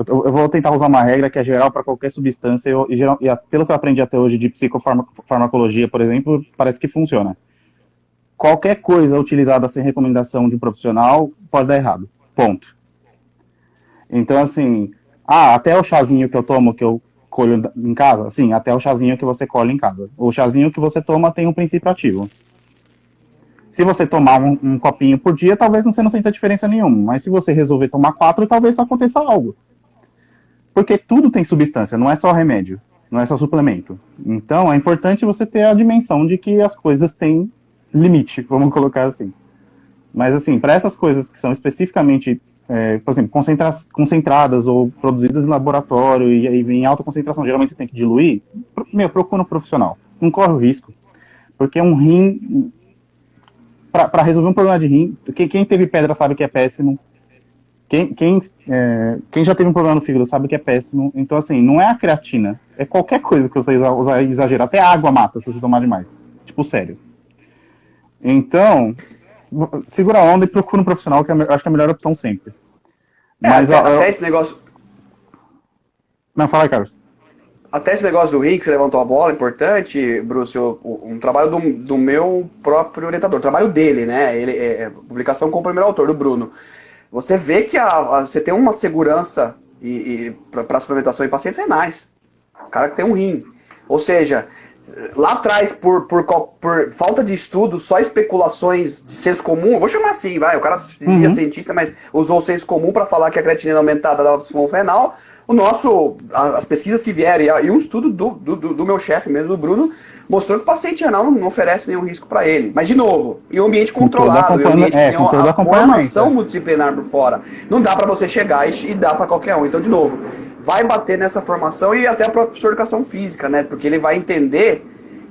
eu vou tentar usar uma regra que é geral para qualquer substância, e pelo que eu aprendi até hoje de psicofarmacologia, por exemplo, parece que funciona. Qualquer coisa utilizada sem recomendação de um profissional pode dar errado. Ponto. Então, assim, até o chazinho que eu tomo, que eu colho em casa, sim, até o chazinho que você colhe em casa. O chazinho que você toma tem um princípio ativo. Se você tomar um copinho por dia, talvez você não sinta diferença nenhuma. Mas se você resolver tomar 4, talvez aconteça algo. Porque tudo tem substância, não é só remédio, não é só suplemento. Então, é importante você ter a dimensão de que as coisas têm limite, vamos colocar assim. Mas, assim, para essas coisas que são especificamente, por exemplo, concentradas ou produzidas em laboratório e em alta concentração, geralmente você tem que diluir, procura um profissional. Não corre o risco. Porque um rim... Para resolver um problema de rim, quem teve pedra sabe que é péssimo. Quem já teve um problema no fígado sabe que é péssimo. Então, assim, não é a creatina. É qualquer coisa que você exagera. Até a água mata se você tomar demais. Tipo, sério. Então, segura a onda e procura um profissional, que eu acho que é a melhor opção sempre. Mas, até esse negócio... Não, fala aí, Carlos. Até esse negócio do rim, que você levantou a bola, importante, Bruce, um trabalho do meu próprio orientador, trabalho dele, né? Ele publicação com o primeiro autor, do Bruno. Você vê que você tem uma segurança para suplementação em pacientes renais. O cara que tem um rim. Ou seja, lá atrás, por falta de estudo, só especulações de senso comum, vou chamar assim, vai, o cara dizia cientista, mas usou o senso comum para falar que a creatinina aumentada dava função renal. As pesquisas que vieram, e um estudo do meu chefe mesmo, do Bruno, mostrou que o paciente renal não oferece nenhum risco para ele. Mas, de novo, em um ambiente controlado, em um ambiente que tem a formação multidisciplinar por fora. Não dá para você chegar e dar para qualquer um. Então, de novo, vai bater nessa formação e até o professor de educação física, né? Porque ele vai entender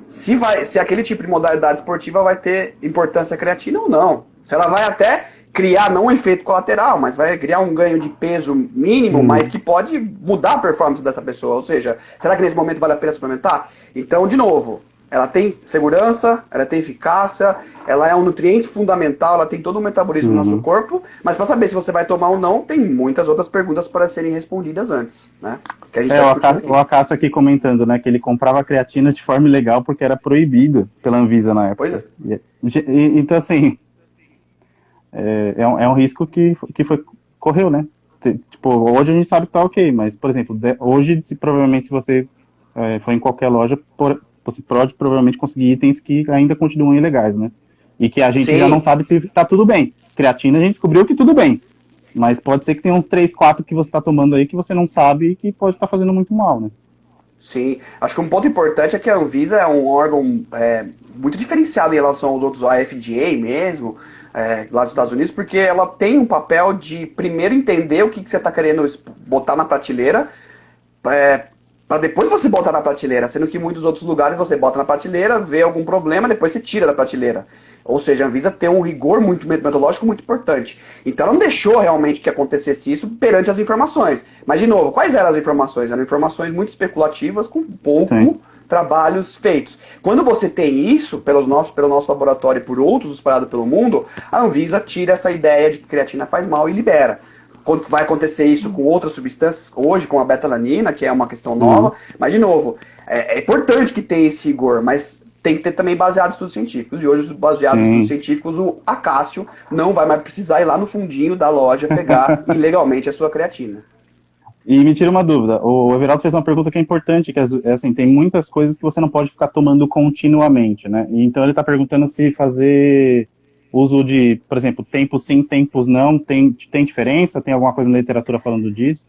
se aquele tipo de modalidade esportiva vai ter importância creatina ou não. Se ela vai até criar não um efeito colateral, mas vai criar um ganho de peso mínimo, mas que pode mudar a performance dessa pessoa. Ou seja, será que nesse momento vale a pena suplementar? Então, de novo, Ela tem segurança, ela tem eficácia, ela é um nutriente fundamental, ela tem todo o metabolismo do nosso corpo, mas para saber se você vai tomar ou não, tem muitas outras perguntas para serem respondidas antes, né? Que a gente o Acácio aqui comentando, né, que ele comprava creatina de forma ilegal porque era proibido pela Anvisa na época. Pois é. Então, assim, é um risco que correu, né? Tipo, hoje a gente sabe que tá ok, mas, por exemplo, hoje, provavelmente, se você for em qualquer loja, você pode provavelmente conseguir itens que ainda continuam ilegais, né? E que a gente já não sabe se tá tudo bem. Creatina a gente descobriu que tudo bem, mas pode ser que tenha uns 3, 4 que você tá tomando aí que você não sabe e que pode estar fazendo muito mal, né? Sim, acho que um ponto importante é que a Anvisa é um órgão muito diferenciado em relação aos outros, a FDA mesmo, lá dos Estados Unidos, porque ela tem um papel de primeiro entender o que você está querendo botar na prateleira, para depois você botar na prateleira, sendo que em muitos outros lugares você bota na prateleira, vê algum problema, depois você tira da prateleira. Ou seja, a Anvisa tem um rigor metodológico muito importante. Então ela não deixou realmente que acontecesse isso perante as informações. Mas, de novo, quais eram as informações? Eram informações muito especulativas, com pouco trabalhos feitos. Quando você tem isso, pelo nosso laboratório e por outros espalhados pelo mundo, a Anvisa tira essa ideia de que creatina faz mal e libera. Vai acontecer isso com outras substâncias, hoje com a betalanina, que é uma questão nova, mas de novo, é importante que tenha esse rigor, mas tem que ter também baseado em estudos científicos, e hoje baseado em estudos científicos, o Acácio não vai mais precisar ir lá no fundinho da loja pegar ilegalmente a sua creatina. E me tira uma dúvida, o Everaldo fez uma pergunta que é importante, que é assim, tem muitas coisas que você não pode ficar tomando continuamente, né? E então ele está perguntando se fazer uso de, por exemplo, tempos sim, tempos não, tem diferença? Tem alguma coisa na literatura falando disso?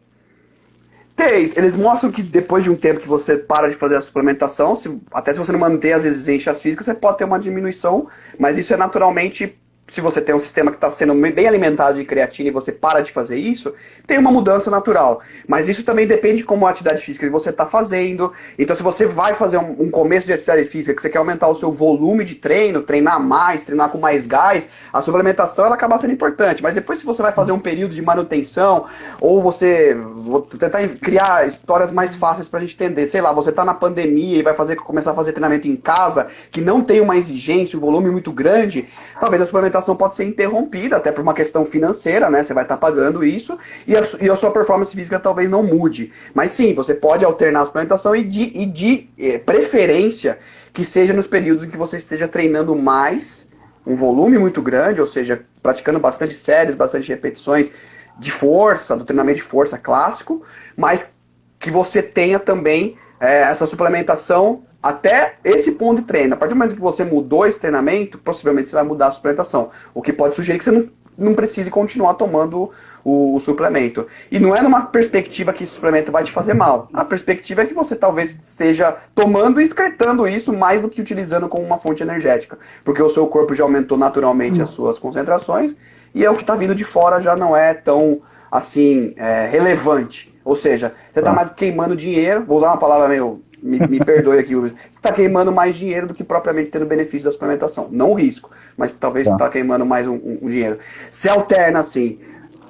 Tem, eles mostram que depois de um tempo que você para de fazer a suplementação, até se você não manter as exigências físicas, você pode ter uma diminuição, mas isso é naturalmente, se você tem um sistema que está sendo bem alimentado de creatina e você para de fazer isso, tem uma mudança natural. Mas isso também depende de como a atividade física que você está fazendo. Então, se você vai fazer um começo de atividade física, que você quer aumentar o seu volume de treino, treinar mais, treinar com mais gás, a suplementação ela acaba sendo importante. Mas depois, se você vai fazer um período de manutenção, ou vou tentar criar histórias mais fáceis para a gente entender. Sei lá, você está na pandemia e vai começar a fazer treinamento em casa, que não tem uma exigência, um volume muito grande, talvez a suplementação pode ser interrompida, até por uma questão financeira, né? Você vai estar pagando isso, e a sua performance física talvez não mude. Mas sim, você pode alternar a suplementação e de preferência que seja nos períodos em que você esteja treinando mais, um volume muito grande, ou seja, praticando bastante séries, bastante repetições de força, do treinamento de força clássico, mas que você tenha também essa suplementação até esse ponto de treino. A partir do momento que você mudou esse treinamento, possivelmente você vai mudar a suplementação. O que pode sugerir que você não precise continuar tomando o suplemento. E não é numa perspectiva que esse suplemento vai te fazer mal. A perspectiva é que você talvez esteja tomando e excretando isso mais do que utilizando como uma fonte energética. Porque o seu corpo já aumentou naturalmente as suas concentrações e o que está vindo de fora já não é tão assim relevante. Ou seja, você está mais queimando dinheiro, vou usar uma palavra meio... Me perdoe aqui, você está queimando mais dinheiro do que propriamente tendo benefício da suplementação. Não o risco, mas talvez você está queimando mais um dinheiro. Se alterna assim.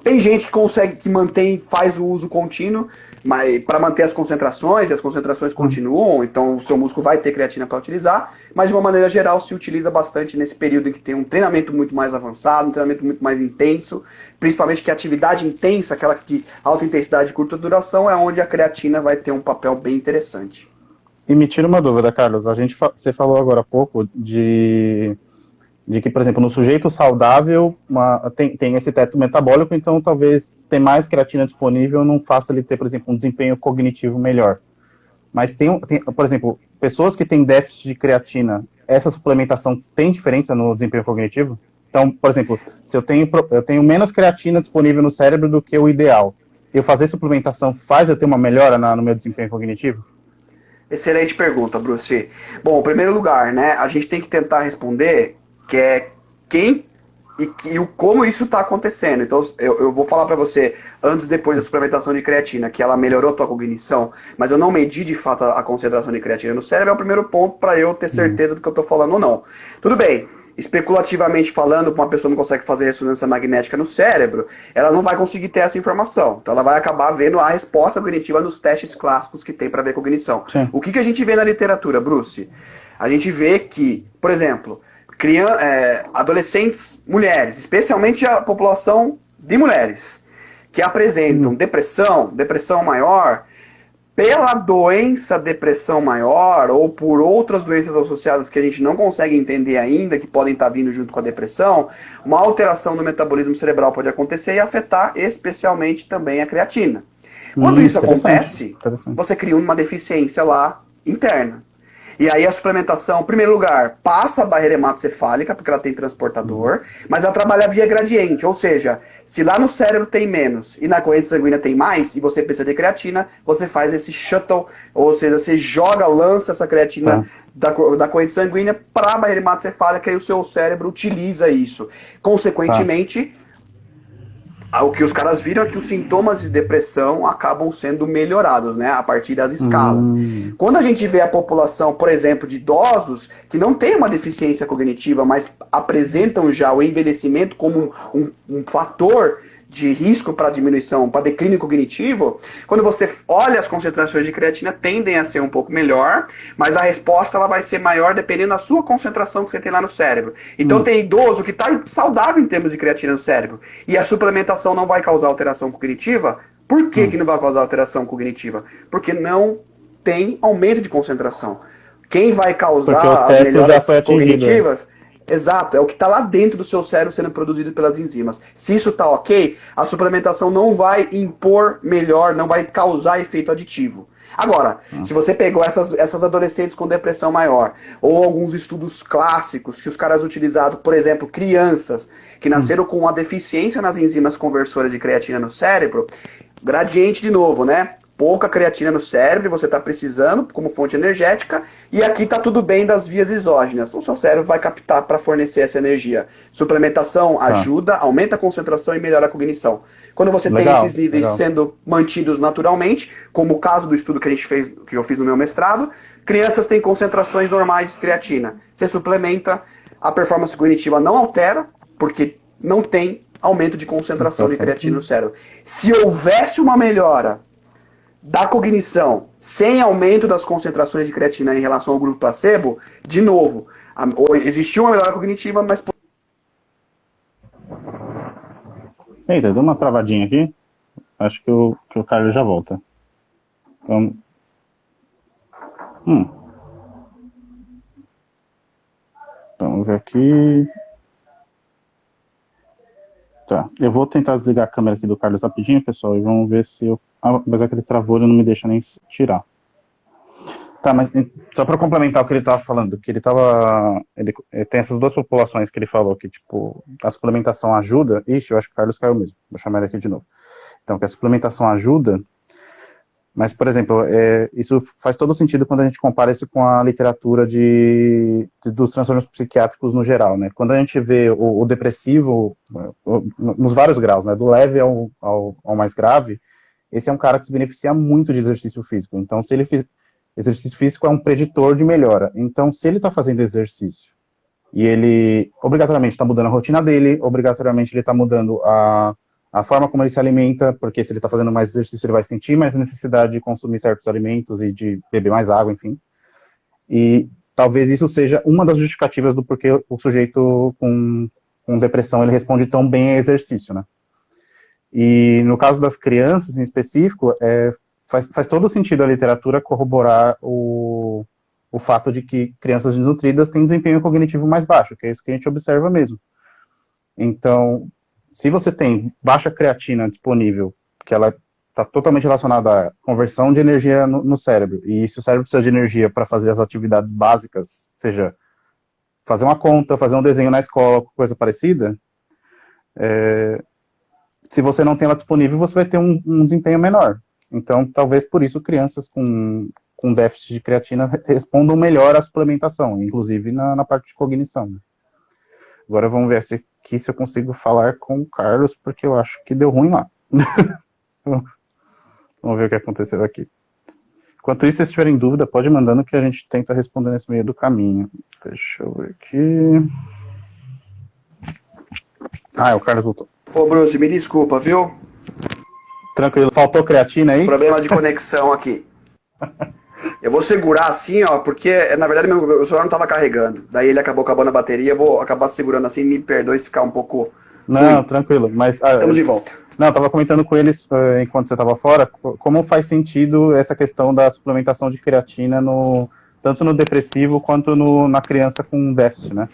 Tem gente que consegue, que faz o uso contínuo, mas para manter as concentrações, e as concentrações continuam, então o seu músculo vai ter creatina para utilizar, mas de uma maneira geral se utiliza bastante nesse período em que tem um treinamento muito mais avançado, um treinamento muito mais intenso, principalmente que a atividade intensa, aquela que alta intensidade e curta duração, é onde a creatina vai ter um papel bem interessante. E me tira uma dúvida, Carlos, você falou agora há pouco de que, por exemplo, no sujeito saudável tem esse teto metabólico, então talvez ter mais creatina disponível não faça ele ter, por exemplo, um desempenho cognitivo melhor. Mas tem, por exemplo, pessoas que têm déficit de creatina, essa suplementação tem diferença no desempenho cognitivo? Então, por exemplo, se eu tenho menos creatina disponível no cérebro do que o ideal, eu fazer suplementação faz eu ter uma melhora no meu desempenho cognitivo? Excelente pergunta, Bruce. Bom, em primeiro lugar, né, a gente tem que tentar responder que é quem e como isso está acontecendo. Então, eu vou falar para você, antes e depois da suplementação de creatina, que ela melhorou a tua cognição, mas eu não medi de fato a concentração de creatina no cérebro, é o primeiro ponto para eu ter certeza do que eu estou falando ou não. Tudo bem, especulativamente falando, uma pessoa não consegue fazer ressonância magnética no cérebro, ela não vai conseguir ter essa informação. Então ela vai acabar vendo a resposta cognitiva nos testes clássicos que tem para ver cognição. Sim. O que a gente vê na literatura, Bruce? a gente vê que, por exemplo, adolescentes mulheres, especialmente a população de mulheres, que apresentam depressão maior, pela doença depressão maior ou por outras doenças associadas que a gente não consegue entender ainda, que podem estar vindo junto com a depressão, uma alteração no metabolismo cerebral pode acontecer e afetar especialmente também a creatina. Quando isso acontece, você cria uma deficiência lá interna. E aí a suplementação, em primeiro lugar, passa a barreira hematocefálica, porque ela tem transportador, mas ela trabalha via gradiente, ou seja, se lá no cérebro tem menos e na corrente sanguínea tem mais, e você precisa de creatina, você faz esse shuttle, ou seja, você lança essa creatina da corrente sanguínea para a barreira hematocefálica e o seu cérebro utiliza isso. Consequentemente, o que os caras viram é que os sintomas de depressão acabam sendo melhorados, né, a partir das escalas. Quando a gente vê a população, por exemplo, de idosos que não têm uma deficiência cognitiva, mas apresentam já o envelhecimento como um fator de risco para diminuição, para declínio cognitivo, quando você olha as concentrações de creatina tendem a ser um pouco melhor, mas a resposta ela vai ser maior dependendo da sua concentração que você tem lá no cérebro. Então tem idoso que está saudável em termos de creatina no cérebro, e a suplementação não vai causar alteração cognitiva. Por que que não vai causar alteração cognitiva? Porque não tem aumento de concentração. Quem vai causar as melhoras cognitivas... Exato, é o que está lá dentro do seu cérebro sendo produzido pelas enzimas. Se isso está ok, a suplementação não vai impor melhor, não vai causar efeito aditivo. Agora, se você pegou essas adolescentes com depressão maior, ou alguns estudos clássicos que os caras utilizaram, por exemplo, crianças que nasceram com uma deficiência nas enzimas conversoras de creatina no cérebro, gradiente de novo, né? Pouca creatina no cérebro, você está precisando como fonte energética, e aqui está tudo bem das vias exógenas. O seu cérebro vai captar para fornecer essa energia. Suplementação ajuda, aumenta a concentração e melhora a cognição. Quando você tem esses níveis sendo mantidos naturalmente, como o caso do estudo que eu fiz no meu mestrado, crianças têm concentrações normais de creatina. Você suplementa, a performance cognitiva não altera, porque não tem aumento de concentração de creatina no cérebro. Se houvesse uma melhora da cognição sem aumento das concentrações de creatina em relação ao grupo placebo, de novo, existiu uma melhora cognitiva, mas... Eita, deu uma travadinha aqui. Acho que o Carlos já volta. Vamos ver aqui. Tá, eu vou tentar desligar a câmera aqui do Carlos rapidinho, pessoal, e vamos ver se eu... mas aquele travou, ele não me deixa nem tirar. Tá, mas só para complementar o que ele estava falando, que ele tem essas duas populações que ele falou, que, tipo, a suplementação ajuda... Ixi, eu acho que o Carlos caiu mesmo, vou chamar ele aqui de novo. Então, que a suplementação ajuda, mas, por exemplo, isso faz todo sentido quando a gente compara isso com a literatura dos transtornos psiquiátricos no geral, né? Quando a gente vê o depressivo, nos vários graus, né? Do leve ao mais grave, esse é um cara que se beneficia muito de exercício físico. Então, se ele exercício físico é um preditor de melhora. Então, se ele está fazendo exercício e ele obrigatoriamente está mudando a rotina dele, obrigatoriamente ele está mudando a forma como ele se alimenta, porque se ele está fazendo mais exercício, ele vai sentir mais necessidade de consumir certos alimentos e de beber mais água, enfim. E talvez isso seja uma das justificativas do porquê o sujeito com depressão ele responde tão bem a exercício, né? E no caso das crianças, em específico, faz todo sentido a literatura corroborar o fato de que crianças desnutridas têm desempenho cognitivo mais baixo, que é isso que a gente observa mesmo. Então, se você tem baixa creatina disponível, que ela está totalmente relacionada à conversão de energia no cérebro, e se o cérebro precisa de energia para fazer as atividades básicas, seja fazer uma conta, fazer um desenho na escola, coisa parecida, se você não tem ela disponível, você vai ter um desempenho menor. Então, talvez por isso crianças com déficit de creatina respondam melhor à suplementação, inclusive na parte de cognição. Agora vamos ver se eu consigo falar com o Carlos, porque eu acho que deu ruim lá. Vamos ver o que aconteceu aqui. Enquanto isso, se vocês tiverem dúvida, pode ir mandando que a gente tenta responder nesse meio do caminho. Deixa eu ver aqui. O Carlos voltou. Ô, Bruce, me desculpa, viu? Tranquilo. Faltou creatina aí? Problema de conexão aqui. Eu vou segurar assim, ó, porque na verdade meu celular não tava carregando. Daí ele acabou acabando a bateria, eu vou acabar segurando assim, me perdoe se ficar um pouco Não, ruim. tranquilo. Mas Estamos de volta. não, eu estava comentando com eles enquanto você estava fora, como faz sentido essa questão da suplementação de creatina tanto no depressivo quanto na criança com déficit, né?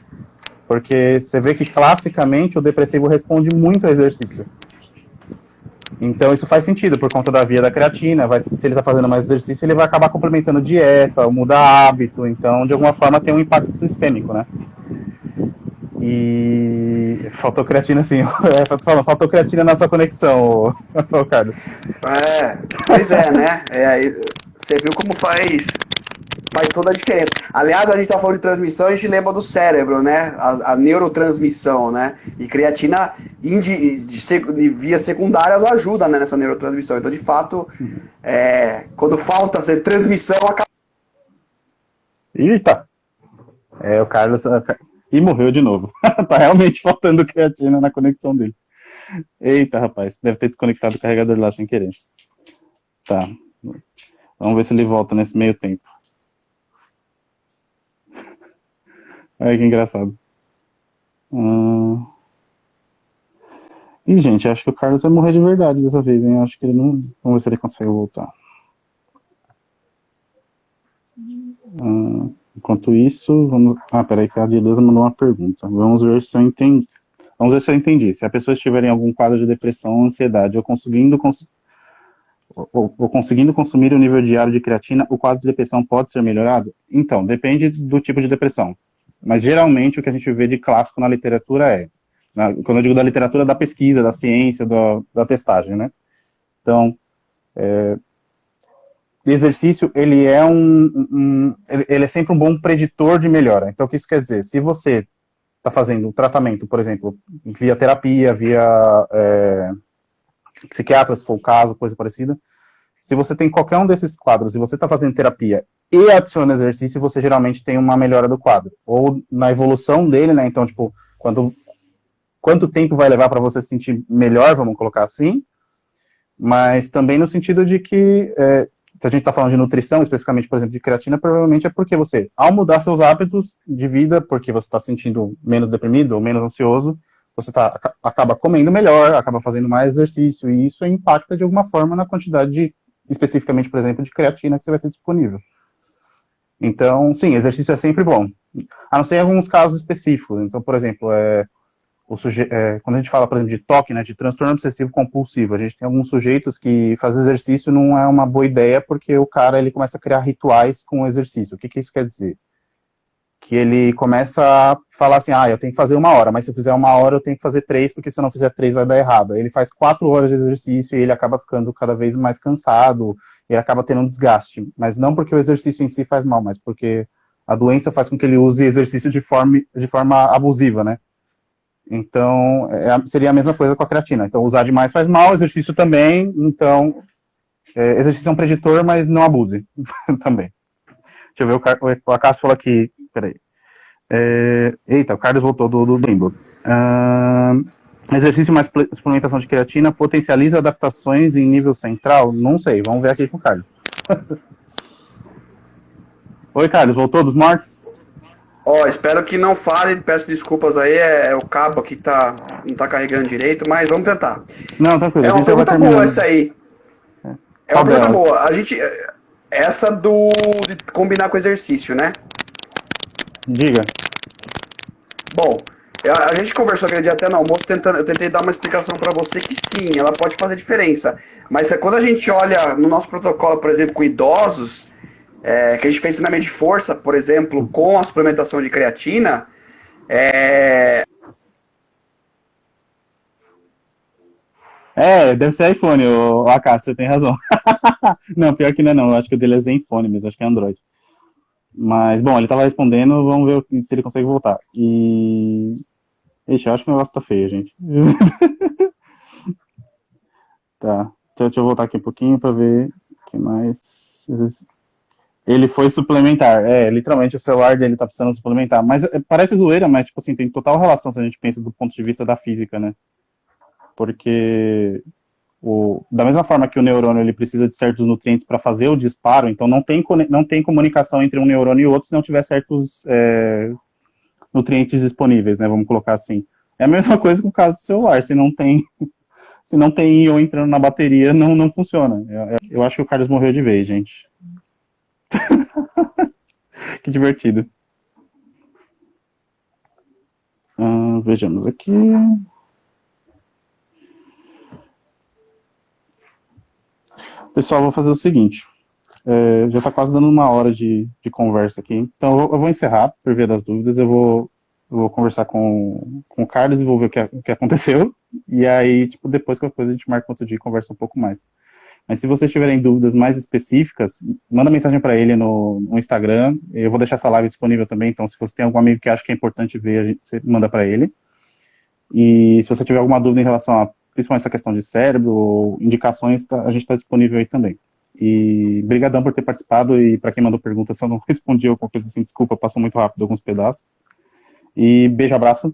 Porque você vê que classicamente o depressivo responde muito ao exercício. Então isso faz sentido por conta da via da creatina. Se ele está fazendo mais exercício, ele vai acabar complementando dieta, mudar hábito. Então, de alguma forma, tem um impacto sistêmico, né? E faltou creatina, sim. Faltou creatina na sua conexão, Carlos. Pois é, né? Você viu como faz toda a diferença. Aliás, a gente tá falando de transmissão, a gente lembra do cérebro, né? A neurotransmissão, né? E creatina de vias secundárias ajuda, né, nessa neurotransmissão. Então, de fato, quando falta transmissão, acaba. Eita! O Carlos. E morreu de novo. Tá realmente faltando creatina na conexão dele. Eita, rapaz. Deve ter desconectado o carregador lá sem querer. Tá. Vamos ver se ele volta nesse meio tempo. Ai, que engraçado. Ih, gente, acho que o Carlos vai morrer de verdade dessa vez, hein? Acho que ele não. Vamos ver se ele consegue voltar. Enquanto isso, vamos. Peraí, que a Adilusa mandou uma pergunta. Vamos ver se eu entendi. Vamos ver se eu entendi. Se a pessoa estiver em algum quadro de depressão, ansiedade, ou conseguindo consumir o nível diário de creatina, o quadro de depressão pode ser melhorado? Então, depende do tipo de depressão. Mas geralmente o que a gente vê de clássico na literatura quando eu digo da literatura, da pesquisa, da ciência, da testagem, né? Então, o exercício, ele é ele é sempre um bom preditor de melhora. Então, o que isso quer dizer? Se você está fazendo um tratamento, por exemplo, via terapia, via psiquiatra, se for o caso, coisa parecida, se você tem qualquer um desses quadros e você está fazendo terapia e adiciona exercício, você geralmente tem uma melhora do quadro. Ou na evolução dele, né? Então, tipo, quanto tempo vai levar para você se sentir melhor, vamos colocar assim, mas também no sentido de que, se a gente está falando de nutrição, especificamente, por exemplo, de creatina, provavelmente é porque você, ao mudar seus hábitos de vida, porque você está se sentindo menos deprimido ou menos ansioso, você acaba comendo melhor, acaba fazendo mais exercício, e isso impacta de alguma forma na quantidade especificamente, por exemplo, de creatina que você vai ter disponível. Então, sim, exercício é sempre bom, a não ser em alguns casos específicos. Então, por exemplo, quando a gente fala, por exemplo, de TOC, né, de transtorno obsessivo compulsivo, a gente tem alguns sujeitos que fazer exercício não é uma boa ideia porque o cara ele começa a criar rituais com o exercício. O que isso quer dizer? Que ele começa a falar assim, eu tenho que fazer 1 hora, mas se eu fizer 1 hora eu tenho que fazer 3, porque se eu não fizer 3 vai dar errado. Ele faz 4 horas de exercício e ele acaba ficando cada vez mais cansado, ele acaba tendo um desgaste, mas não porque o exercício em si faz mal, mas porque a doença faz com que ele use exercício de forma abusiva, né? Então, seria a mesma coisa com a creatina. Então, usar demais faz mal, exercício também, então, exercício é um preditor, mas não abuse também. Deixa eu ver, o Acácio falou aqui, peraí. Eita, o Carlos voltou do limbo. Exercício mais suplementação de creatina potencializa adaptações em nível central? Não sei, vamos ver aqui com o Carlos. Oi, Carlos, voltou dos mortos? Espero que não fale, peço desculpas aí, é o cabo que não tá carregando direito, mas vamos tentar. Não, tranquilo. É uma pergunta boa essa aí. É uma pergunta boa. Essa de combinar com exercício, né? Diga. Bom, a gente conversou aquele dia até no almoço, eu tentei dar uma explicação para você que sim, ela pode fazer diferença. Mas quando a gente olha no nosso protocolo, por exemplo, com idosos, que a gente fez treinamento de força, por exemplo, com a suplementação de creatina, deve ser iPhone, o Acácio, você tem razão. Não, pior que não, eu acho que o dele é Zenfone mesmo, acho que é Android. Mas, bom, ele tava respondendo, vamos ver se ele consegue voltar. Ixi, eu acho que o negócio tá feio, gente. Tá, deixa eu voltar aqui um pouquinho pra ver o que mais... Ele foi suplementar, literalmente o celular dele tá precisando suplementar, mas parece zoeira, mas tipo assim, tem total relação se a gente pensa do ponto de vista da física, né? Porque Da mesma forma que o neurônio ele precisa de certos nutrientes para fazer o disparo, então não tem comunicação entre um neurônio e outro se não tiver certos nutrientes disponíveis, né? Vamos colocar assim. É a mesma coisa com o caso do celular, se não tem íon entrando na bateria, não funciona. Eu acho que o Carlos morreu de vez, gente. Que divertido. Vejamos aqui. Pessoal, vou fazer o seguinte. Já está quase dando uma hora de conversa aqui. Então, eu vou encerrar, por via das dúvidas. Eu vou conversar com o Carlos e vou ver o que aconteceu. E aí, tipo, depois qualquer coisa a gente marca outro dia e conversa um pouco mais. Mas se vocês tiverem dúvidas mais específicas, manda mensagem para ele no Instagram. Eu vou deixar essa live disponível também, então se você tem algum amigo que acha que é importante ver, você manda para ele. E se você tiver alguma dúvida em relação a, principalmente essa questão de cérebro ou indicações, a gente está disponível aí também. E brigadão por ter participado, e para quem mandou pergunta, se eu não respondi alguma coisa assim, desculpa, passou muito rápido alguns pedaços. E beijo, abraço,